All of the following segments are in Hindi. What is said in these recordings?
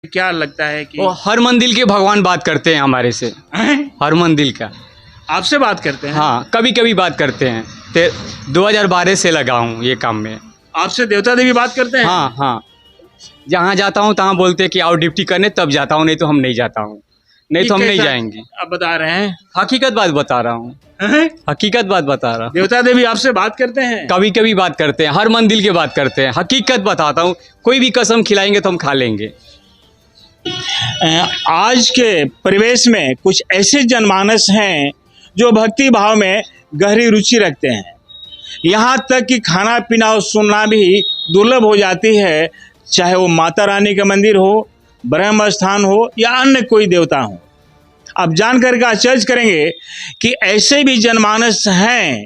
क्या लगता है कि वो हर मंदिर के भगवान बात करते हैं हमारे से, हर मंदिर का आपसे बात करते हैं? हाँ, कभी कभी बात करते हैं। 2012 से लगा हूँ ये काम में। आपसे देवता देवी बात करते हैं? हाँ हाँ, जहाँ जाता हूँ तहाँ बोलते हैं कि आओ ड्यूटी करने, तब जाता हूँ, नहीं तो हम नहीं जाता हूँ, नहीं तो हम नहीं जाएंगे। आप बता रहे हैं? हकीकत बात बता रहा हूँ, हकीकत बात बता रहा हूँ। देवता देवी आपसे बात करते हैं? कभी कभी बात करते हैं, हर मंदिर की बात करते हैं, हकीकत बताता हूँ। कोई भी कसम खिलाएंगे तो हम खा लेंगे। आज के परिवेश में कुछ ऐसे जनमानस हैं जो भक्ति भाव में गहरी रुचि रखते हैं। यहाँ तक कि खाना पीना और सुनना भी दुर्लभ हो जाती है, चाहे वो माता रानी का मंदिर हो, ब्रह्म स्थान हो या अन्य कोई देवता हो। आप जानकर के आश्चर्य करेंगे कि ऐसे भी जनमानस हैं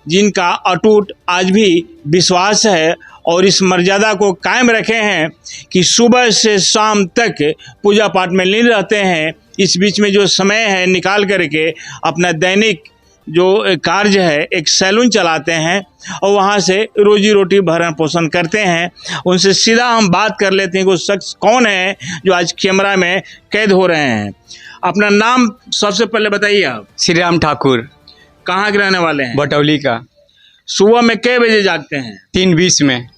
जिनका अटूट आज भी विश्वास है और इस मर्यादा को कायम रखे हैं कि सुबह से शाम तक पूजा पाठ में लीन रहते हैं। इस बीच में जो समय है निकाल करके अपना दैनिक जो कार्य है, एक सैलून चलाते हैं और वहाँ से रोजी रोटी भरण पोषण करते हैं। उनसे सीधा हम बात कर लेते हैं कि वो शख्स कौन है जो आज कैमरा में कैद हो रहे हैं। अपना नाम सबसे पहले बताइए आप। श्री राम ठाकुर। कहाँ के रहने वाले हैं? बटौली का। सुबह में कितने बजे जागते हैं? 3:20 में।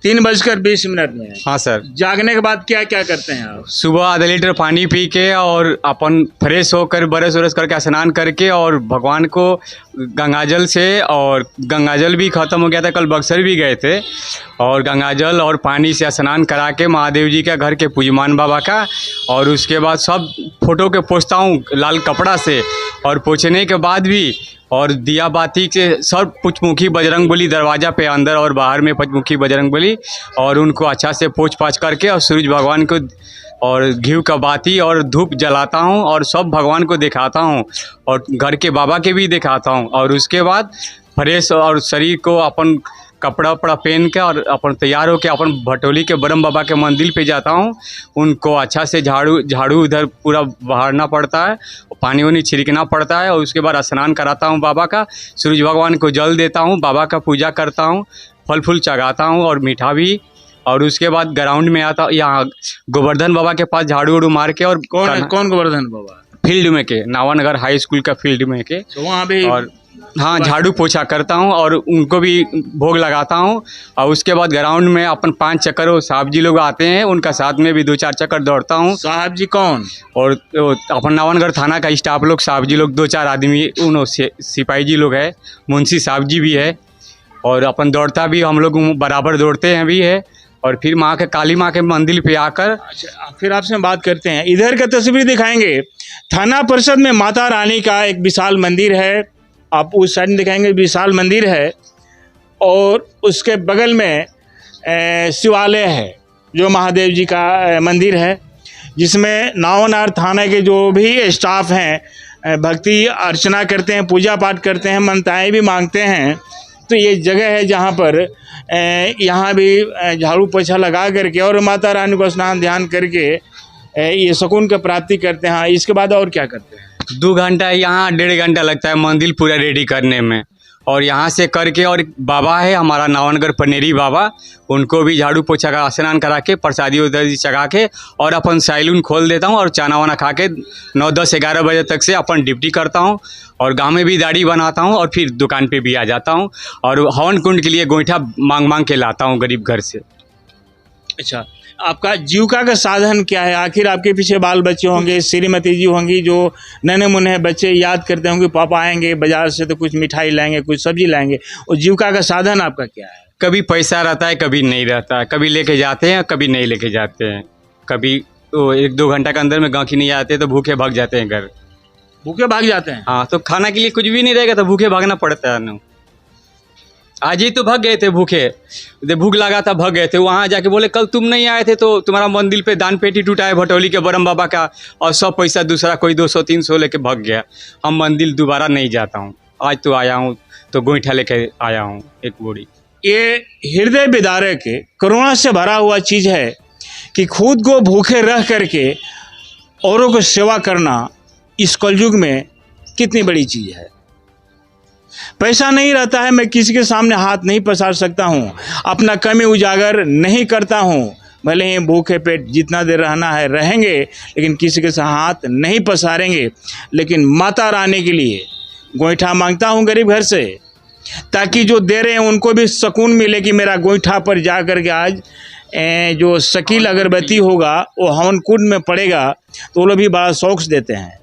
3:20 में। हाँ सर। जागने के बाद क्या क्या करते हैं आप? सुबह आधा लीटर पानी पी के और अपन फ्रेश होकर ब्रश व्रश करके स्नान करके और भगवान को गंगाजल से, और गंगाजल भी ख़त्म हो गया था, कल बक्सर भी गए थे, और गंगाजल और पानी से स्नान करा के महादेव जी का घर के पूजमान बाबा का, और उसके बाद सब फोटो के पोंछता हूँ लाल कपड़ा से, और पोंछने के बाद भी और दिया बाती से सब पंचमुखी बजरंगबली दरवाज़ा पे अंदर और बाहर में पंचमुखी बजरंगबली, और उनको अच्छा से पोंछ पाछ करके और सूरज भगवान को और घी का बाती और धूप जलाता हूँ और सब भगवान को दिखाता हूँ और घर के बाबा के भी दिखाता हूँ। और उसके बाद फ्रेश और शरीर को अपन कपड़ा वपड़ा पहन के और अपन तैयार होकर अपन भटोली के ब्रह्म बाबा के मंदिर पे जाता हूँ। उनको अच्छा से झाड़ू उधर पूरा बहारना पड़ता है, पानी वानी छिड़कना पड़ता है, और उसके बाद स्नान कराता हूँ बाबा का, सूरज भगवान को जल देता हूँ, बाबा का पूजा करता हूँ, फल फूल चढ़ाता हूँ और मीठा भी। और उसके बाद ग्राउंड में आता यहाँ गोवर्धन बाबा के पास झाड़ू उड़ू मार के। और कौन गोवर्धन बाबा? फील्ड में के नावानगर हाई स्कूल का फील्ड में के, तो वहाँ भी और हाँ झाड़ू पोछा करता हूँ और उनको भी भोग लगाता हूँ। और उसके बाद ग्राउंड में अपन 5 चक्कर, वो साहब जी लोग आते हैं उनका साथ में भी 2-4 चक्कर दौड़ता हूँ। साहब जी कौन? और अपन नावनगढ़ थाना का स्टाफ लोग, साहब जी लोग 2-4 आदमी, उन सिपाही जी लोग है, मुंशी साहब जी भी है, और अपन दौड़ता भी हम लोग बराबर दौड़ते हैं भी है। और फिर माँ के काली माँ के मंदिर पे आकर फिर आपसे बात करते हैं। इधर का तस्वीर दिखाएंगे। थाना परिषद में माता रानी का एक विशाल मंदिर है, आप उस साइड में दिखाएंगे, विशाल मंदिर है, और उसके बगल में शिवालय है जो महादेव जी का मंदिर है, जिसमें नावनगढ़ थाना के जो भी स्टाफ हैं भक्ति अर्चना करते हैं, पूजा पाठ करते हैं, मनताएं भी मांगते हैं। तो ये जगह है जहाँ पर यहाँ भी झाड़ू पोछा लगा करके और माता रानी को स्नान ध्यान करके ये सुकून की प्राप्ति करते हैं। इसके बाद और क्या करते हैं? 2 घंटा, यहाँ 1.5 घंटा लगता है मंदिर पूरा रेडी करने में। और यहाँ से करके, और बाबा है हमारा नावनगढ़ पनेरी बाबा, उनको भी झाड़ू पोछा का स्नान करा के प्रसादी उधर चढ़ा के और अपन सैलून खोल देता हूँ और चाना वाना खा के 9, 10, 11 बजे तक से अपन ड्यूटी करता हूँ। और गाँव में भी दाढ़ी बनाता हूँ और फिर दुकान पे भी आ जाता हूँ, और हवन कुंड के लिए गोईठा मांग के लाता हूँ गरीब घर से। अच्छा, आपका जीविका का साधन क्या है? आखिर आपके पीछे बाल बच्चे होंगे, श्रीमती जी होंगी जो नन्हे मुन्ने बच्चे याद करते होंगे, पापा आएंगे बाजार से तो कुछ मिठाई लाएंगे, कुछ सब्जी लाएंगे, और जीविका का साधन आपका क्या है? कभी पैसा रहता है, कभी नहीं रहता है, कभी लेके जाते हैं, कभी नहीं लेके जाते हैं, कभी 1-2 घंटा के अंदर में गाँव की नहीं आते तो भूखे भाग जाते हैं घर। भूखे भाग जाते हैं? हाँ, तो खाना के लिए कुछ भी नहीं रहेगा तो भूखे भागना पड़ता है ना। आज ही तो भाग गए थे भूखे, भूख लगा था भाग गए थे। वहाँ जाके बोले कल तुम नहीं आए थे तो तुम्हारा मंदिर पे दान पेटी टूटा है भटौली के ब्रह्म बाबा का, और सब पैसा दूसरा कोई 200-300 लेके भाग गया। हम मंदिर दोबारा नहीं जाता हूँ, आज तो आया हूँ तो गोईठा लेके आया हूँ एक बोरी। ये हृदय विदारक करुणा से भरा हुआ चीज़ है कि खुद को भूखे रह करके औरों को सेवा करना इस कलयुग में कितनी बड़ी चीज़ है। पैसा नहीं रहता है, मैं किसी के सामने हाथ नहीं पसार सकता हूँ, अपना कमी उजागर नहीं करता हूँ, भले ही भूखे पेट जितना देर रहना है रहेंगे, लेकिन किसी के साथ हाथ नहीं पसारेंगे। लेकिन माता रानी के लिए गोईठा मांगता हूँ गरीब घर से, ताकि जो दे रहे हैं उनको भी सुकून मिले कि मेरा गोईठा पर जा कर के आज जो शकील अगरबत्ती होगा वो हवन कुंड में पड़ेगा, तो वो लोग भी बड़ा शौक से देते हैं।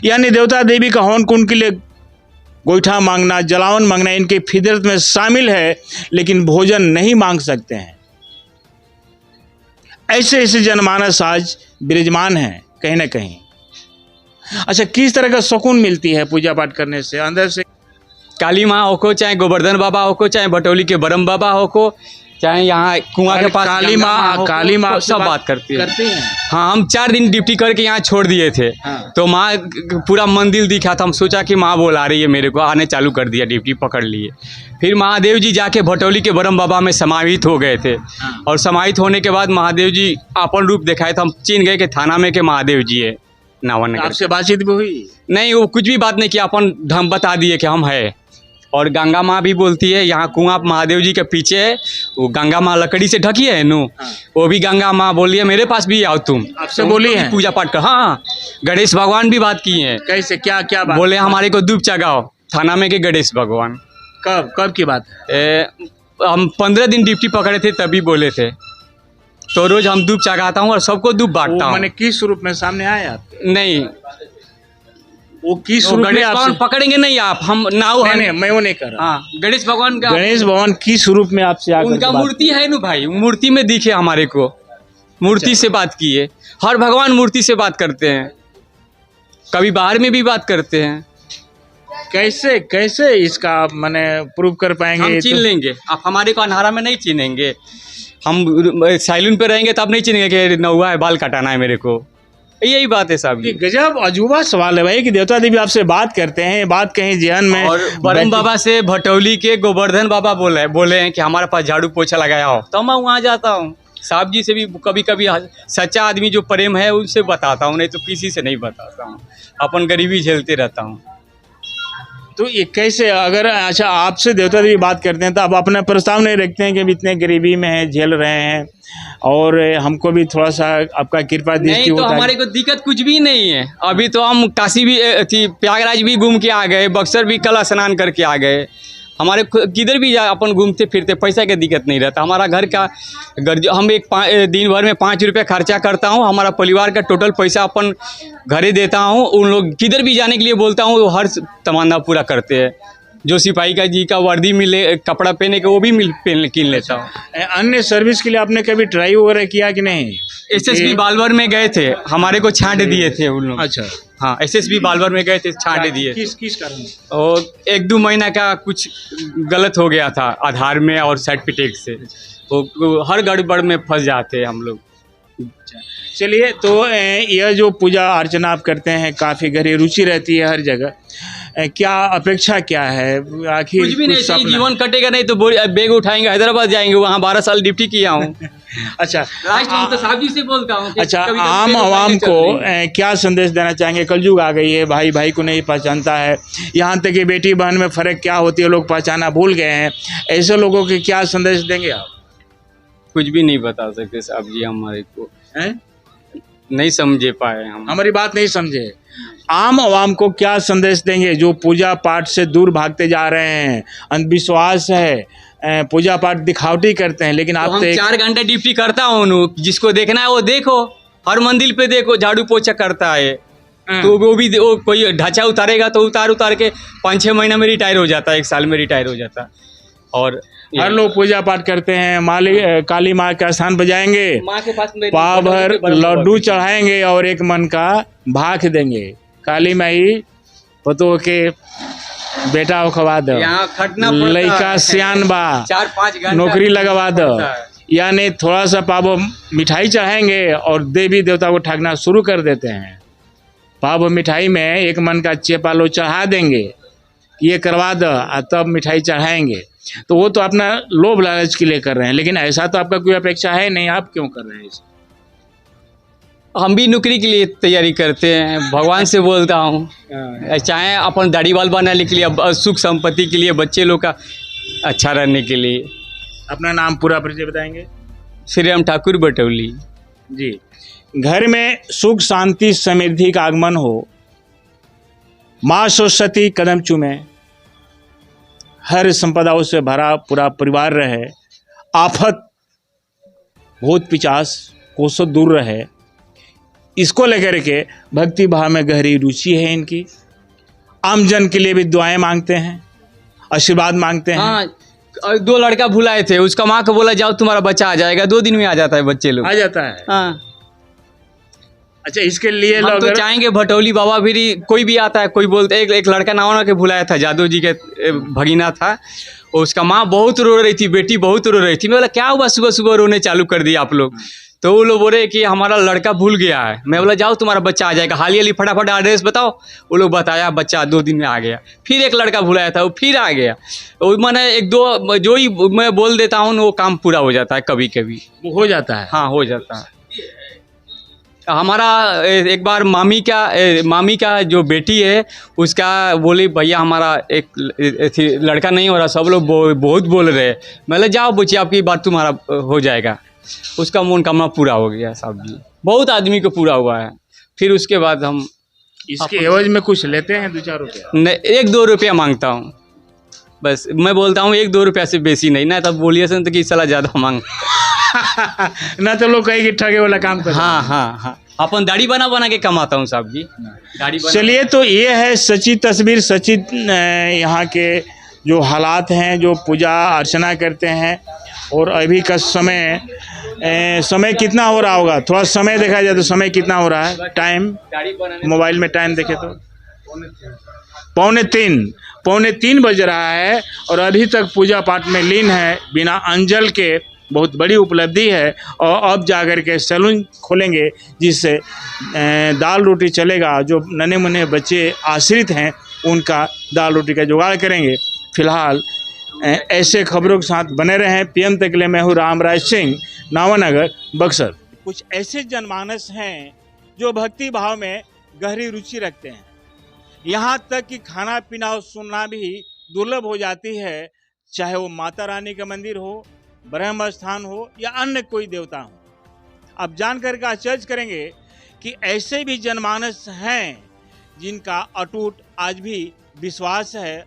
यानी देवता देवी का हवन कुंड के लिए गोईठा मांगना, जलावन मांगना इनके फितरत में शामिल है, लेकिन भोजन नहीं मांग सकते हैं। ऐसे ऐसे जनमानस आज विराजमान हैं कहीं ना कहीं। अच्छा, किस तरह का सुकून मिलती है पूजा पाठ करने से अंदर से? काली माँ हो को, चाहे गोवर्धन बाबा हो को, चाहे भटौली के बरम बाबा हो को, चाहे यहाँ कुआं के पास काली माँ सब बात करती है। हैं। हाँ, हम 4 दिन ड्यूटी करके यहाँ छोड़ दिए थे। हाँ। तो माँ पूरा मंदिर दिखा था, हम सोचा कि माँ बुला रही है मेरे को, आने चालू कर दिया, ड्यूटी पकड़ लिए। फिर महादेव जी जाके भटौली के बरम बाबा में समाहित हो गए थे। हाँ। और समाहित होने के बाद महादेव जी अपन रूप दिखाए थे, हम चिन्ह गए कि थाना में के महादेव जी है नावन नगर। आपसे बातचीत भी हुई? नहीं, वो कुछ भी बात नहीं किया, अपन हम बता दिए कि हम है। और गंगा माँ भी बोलती है, यहाँ कुआं महादेव जी के पीछे है, वो गंगा माँ लकड़ी से ढकी है नु। हाँ। वो भी गंगा माँ बोली है मेरे पास भी आओ तुम। आपसे बोली है? पूजा पाठ कर। हाँ, गणेश भगवान भी बात की है। कैसे, क्या क्या बात? बोले हमारे को दूब चगाओ थाना में के गणेश भगवान। कब की बात है? हम 15 दिन ड्यूटी पकड़े थे तभी बोले थे। तो रोज हम दूब चगाता हूँ और सबको दूब बांटता हूँ। मैंने किस रूप में सामने आए आप? नहीं, वो किस रूप में? गणेश भगवान पकड़ेंगे नहीं आप, हम नाव है। नहीं, मैं वो नहीं कर रहा। हाँ, गणेश भगवान का, गणेश भगवान किस रूप में आपसे आकर उनका मूर्ति है नु भाई, मूर्ति में दिखे हमारे को, मूर्ति से बात की है। हर भगवान मूर्ति से बात करते हैं, कभी बाहर में भी बात करते हैं। कैसे कैसे इसका आप मैंने प्रूव कर पाएंगे? हम चिन्ह लेंगे, आप हमारे को अंधारा में नहीं चिन्हेंगे। हम सैलून पे रहेंगे तब नहीं चिन्हेंगे कि नौवा है, बाल कटाना है मेरे को। यही बात है साहब। ये गजब अजूबा सवाल है भाई कि देवता देवी आपसे बात करते हैं, बात कहीं जहन में। और बरम बाबा से भटौली के गोवर्धन बाबा बोले हैं कि हमारे पास झाड़ू पोछा लगाया हो, तो मैं वहाँ जाता हूँ। साहब जी से भी कभी कभी सच्चा आदमी जो प्रेम है उनसे बताता हूँ, नहीं तो किसी से नहीं बताता हूँ। अपन गरीबी झेलते रहता हूँ। तो ये कैसे, अगर अच्छा आपसे देवता देवी बात करते हैं तो आप अपना प्रस्ताव नहीं रखते हैं कि हम इतने गरीबी में हैं, झेल रहे हैं और हमको भी थोड़ा सा आपका कृपा दृष्टि नहीं, तो हमारे को दिक्कत कुछ भी नहीं है। अभी तो हम काशी भी प्रयागराज भी घूम के आ गए, बक्सर भी कल स्नान करके आ गए। हमारे किधर भी जा अपन घूमते फिरते, पैसा की दिक्कत नहीं रहता। हमारा घर का हम दिन भर में 5 रुपये खर्चा करता हूँ, हमारा परिवार का टोटल पैसा अपन घरे देता हूँ। उन लोग किधर भी जाने के लिए बोलता हूँ, वो हर तमन्ना पूरा करते हैं। जो सिपाही का जी का वर्दी मिले, कपड़ा पहने के, वो भी कीन लेता हूँ। अन्य सर्विस के लिए आपने कभी ट्राई वगैरह किया कि नहीं? SSB बालवर में गए थे, हमारे को छांट दिए थे उन लोग। अच्छा, हाँ, SSB बालवर में गए थे, छांट दिए। किस कारण? और 1-2 महीना का कुछ गलत हो गया था आधार में और सर्टिफिकेट से, वो हर गड़बड़ में फंस जाते हैं हम लोग। चलिए, तो यह जो पूजा अर्चना आप करते हैं, काफ़ी गहरी रुचि रहती है हर जगह। क्या अपेक्षा क्या है आखिर? कुछ भी नहीं, सही जीवन कटेगा नहीं तो बैग उठाएंगे, हैदराबाद जाएंगे, वहाँ 12 साल ड्यूटी किया हूँ। अच्छा, लास्ट में तो साहब जी से बोलता हूँ। अच्छा, आम आवाम को क्या संदेश देना चाहेंगे? कलयुग आ गई है, भाई भाई को नहीं पहचानता है, यहाँ तक कि बेटी बहन में फ़र्क क्या होती है लोग पहचाना भूल गए हैं। ऐसे लोगों के क्या संदेश देंगे आप? कुछ भी नहीं बता सकते साहब जी, हमारे को नहीं समझे पाए, हम हमारी बात नहीं समझे। आम आवाम को क्या संदेश देंगे जो पूजा पाठ से दूर भागते जा रहे हैं? अंधविश्वास है, पूजा पाठ दिखावटी करते हैं, लेकिन आप तो 4 घंटे ड्यूटी करता हूँ, जिसको देखना है वो देखो, हर मंदिर पे देखो झाड़ू पोछा करता है। तो वो भी कोई ढांचा उतारेगा तो उतार के 5-6 महीना में रिटायर हो जाता है, 1 साल में रिटायर हो जाता है। और हर लोग पूजा पाठ करते हैं, काली माँ का स्थान बजाएंगे, माँ के पास पाव भर लड्डू चढ़ाएंगे और एक मन का भाख देंगे। काली माई पतो के बेटा खवा दो, यहाँ खटना लड़का सियान बा, 4-5 घंटा नौकरी लगवा दो। यानी थोड़ा सा पाव मिठाई चढ़ाएंगे और देवी देवता को ठगना शुरू कर देते हैं। पाव मिठाई में एक मन का चेपा लो चढ़ा देंगे, ये करवा दो, तब मिठाई चढ़ाएंगे। तो वो तो अपना लोभ लालच के लिए कर रहे हैं, लेकिन ऐसा तो आपका कोई अपेक्षा है नहीं, आप क्यों कर रहे हैं इसे? हम भी नौकरी के लिए तैयारी करते हैं, भगवान से बोलता हूँ, चाहे अपन दाढ़ी बाल बनाने के लिए, सुख संपत्ति के लिए, बच्चे लोग का अच्छा रहने के लिए। अपना नाम पूरा परिचय बताएंगे? श्री राम ठाकुर बटौली। जी, घर में सुख शांति समृद्धि का आगमन हो, माँ सरस्वती कदम चूमे, हर संपदाओं से भरा पूरा परिवार रहे, आफत भूत पिचास कोसों दूर रहे, इसको लेकर के भक्ति भाव में गहरी रुचि है इनकी। आमजन के लिए भी दुआएं मांगते हैं, आशीर्वाद मांगते हैं। हाँ, और 2 लड़का भुलाए थे, उसका माँ को बोला जाओ तुम्हारा बच्चा आ जाएगा, 2 दिन में आ जाता है बच्चे लोग। आ जाता है। हाँ, अच्छा, इसके लिए हम लोग तो चाहेंगे भटौली बाबा भी कोई भी आता है, कोई बोलते एक लड़का नाव के भुलाया था, जादव जी के भगीना था, उसका माँ बहुत रो रही थी, बेटी बहुत रो रही थी। मैं बोला क्या हुआ, सुबह सुबह रोने चालू कर दिया आप लोग? तो वो लोग बोले कि हमारा लड़का भूल गया है। मैं बोला जाओ तुम्हारा बच्चा आ जाएगा, हाली फटाफट एड्रेस बताओ। वो लोग बताया, बच्चा 2 दिन में आ गया। फिर एक लड़का भुलाया था, वो फिर आ गया। वो मैंने 1-2 जो ही मैं बोल देता हूँ वो काम पूरा हो जाता है, कभी कभी वो हो जाता है। हाँ हो जाता है। हमारा एक बार मामी का जो बेटी है उसका बोली भैया हमारा एक लड़का नहीं हो रहा, सब लोग बहुत बोल रहे हैं। मैं जाओ बच्ची आपकी बात तुम्हारा हो जाएगा। उसका मनोकामना पूरा हो गया साहब जी, बहुत आदमी को पूरा हुआ है। फिर उसके बाद हम इसके एवज में कुछ लेते हैं 2-4 रुपया? 1-2 रुपया मांगता हूँ बस। मैं बोलता हूँ 1-2 रुपया से बेसी नहीं ना, तब बोलिए सन तो कि साला ज़्यादा मांग ना तो लोग कहेंगे ठगे वाला काम कर। हाँ हाँ हाँ, अपन दाढ़ी बना के कमाता हूँ साहब जी, दाढ़ी बना। चलिए, तो ये है सच्ची तस्वीर, सच्ची यहाँ के जो हालात हैं, जो पूजा अर्चना करते हैं। और अभी का समय कितना हो रहा होगा? थोड़ा समय देखा जाए तो समय कितना हो रहा है? टाइम मोबाइल में टाइम देखे तो 2:45 बज रहा है और अभी तक पूजा पाठ में लीन है बिना अंजल के। बहुत बड़ी उपलब्धि है। और अब जाकर के सैलून खोलेंगे जिससे दाल रोटी चलेगा। जो नन्हे मुन्ने बच्चे आश्रित हैं उनका दाल रोटी का जुगाड़ करेंगे। फिलहाल ऐसे खबरों के साथ बने रहें। PM तक के लिए मैं हूँ रामराज सिंह, नावानगर, बक्सर। कुछ ऐसे जनमानस हैं जो भक्ति भाव में गहरी रुचि रखते हैं, यहाँ तक कि खाना पीना और सुनना भी दुर्लभ हो जाती है, चाहे वो माता रानी का मंदिर हो, ब्रह्म स्थान हो या अन्य कोई देवता हो। अब जानकर के आश्चर्य करेंगे कि ऐसे भी जनमानस हैं जिनका अटूट आज भी विश्वास है